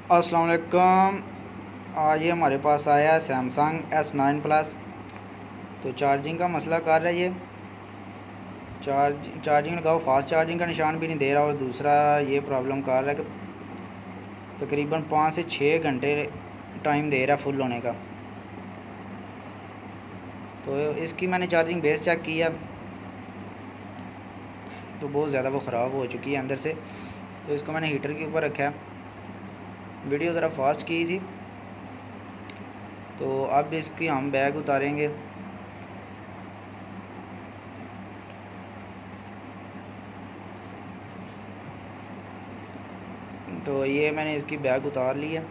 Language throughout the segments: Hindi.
अस्सलाम वालेकुम। आज ये हमारे पास आया है सैमसंग S9 प्लस। तो चार्जिंग का मसला कर रहा है ये। चार्जिंग लगाओ, फास्ट चार्जिंग का निशान भी नहीं दे रहा। और दूसरा ये प्रॉब्लम कर रहा है कि तकरीबन 5 से 6 घंटे टाइम दे रहा है फुल होने का। तो इसकी मैंने चार्जिंग बेस चेक किया तो बहुत ज़्यादा वो ख़राब हो चुकी है अंदर से। तो इसको मैंने हीटर के ऊपर रखा है, वीडियो ज़रा फास्ट की थी। तो अब इसकी हम बैग उतारेंगे। तो ये मैंने इसकी बैग उतार ली है।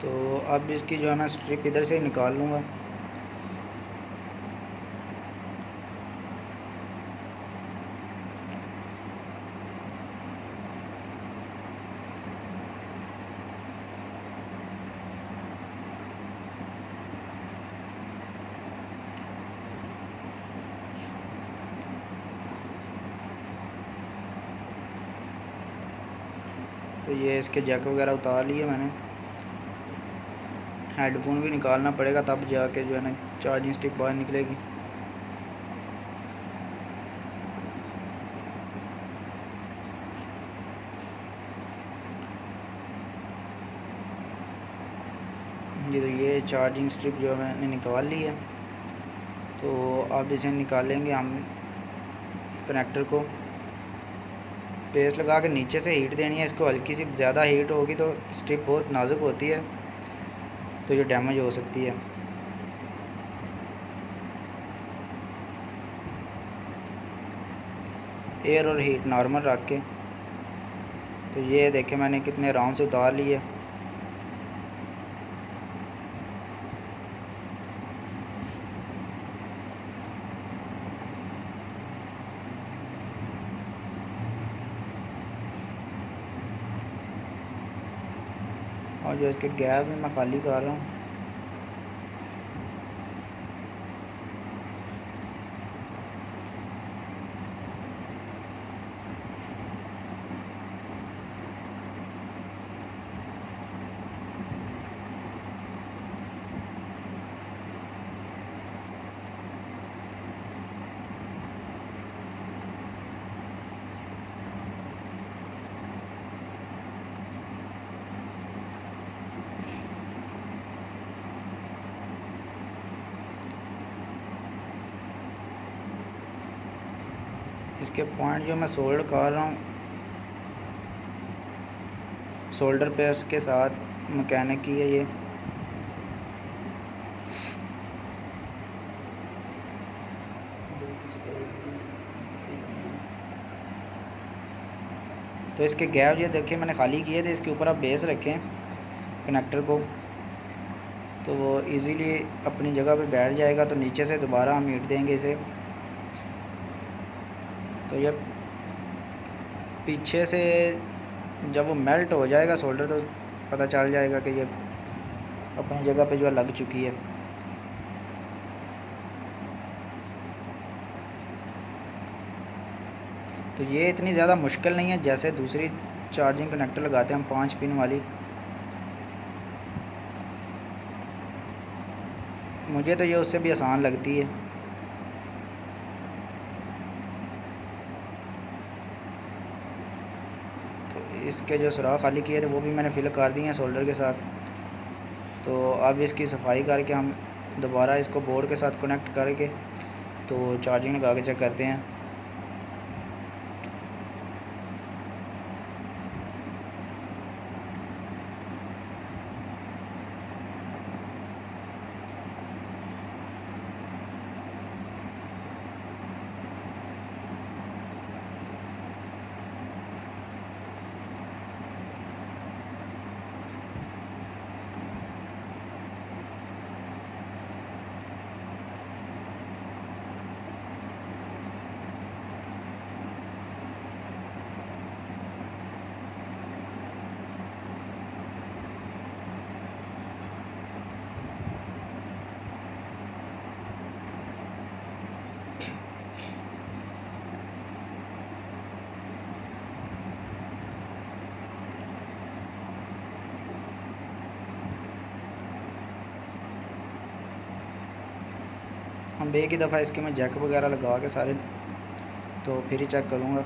तो अब इसकी जो है मैं स्ट्रिप इधर से निकाल लूँगा। तो ये इसके जैक वगैरह उतार लिए मैंने। हेडफोन भी निकालना पड़ेगा तब जाके जो है ना चार्जिंग स्टिक बाहर निकलेगी। ये चार्जिंग स्ट्रिप जो मैंने निकाल ली है। तो अब इसे निकालेंगे हम कनेक्टर को। पेस्ट लगा के नीचे से हीट देनी है इसको। हल्की सी ज़्यादा हीट होगी तो स्ट्रिप बहुत नाजुक होती है, तो ये डैमेज हो सकती है। एयर और हीट नॉर्मल रख के। तो ये देखें मैंने कितने आराम से उतार लिए। और जो इसके गैप में मैं खाली कर रहा हूँ। इसके पॉइंट जो मैं सोल्डर कर रहा हूँ सोल्डर पेस्ट के साथ, मैकेनिक की है ये। तो इसके गैप ये देखिए मैंने खाली किए थे। इसके ऊपर आप बेस रखें कनेक्टर को, तो वो इजीली अपनी जगह पे बैठ जाएगा। तो नीचे से दोबारा हम हीट देंगे इसे। तो ये पीछे से जब वो मेल्ट हो जाएगा सोल्डर, तो पता चल जाएगा कि ये अपनी जगह पे जो है लग चुकी है। तो ये इतनी ज़्यादा मुश्किल नहीं है जैसे दूसरी चार्जिंग कनेक्टर लगाते हैं हम 5 पिन वाली। मुझे तो ये उससे भी आसान लगती है। तो इसके जो सुराख खाली किए थे वो भी मैंने फिल कर दिए हैं सोल्डर के साथ। तो अब इसकी सफाई करके हम दोबारा इसको बोर्ड के साथ कनेक्ट करके तो चार्जिंग लगा के चेक करते हैं। अब एक ही दफ़ा इसके मैं जैक वगैरह लगा के सारे तो फिर ही चेक करूँगा।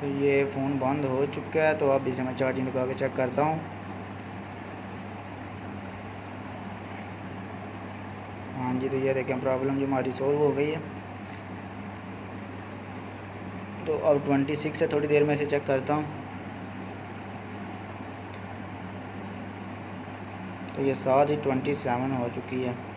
तो ये फ़ोन बंद हो चुका है, तो अब इसे मैं चार्जिंग लगा के चेक करता हूँ। हाँ जी, तो ये देखें प्रॉब्लम जो हमारी सॉल्व हो गई है। तो अब 26 है, थोड़ी देर में इसे चेक करता हूँ। तो ये साथ ही 27 हो चुकी है।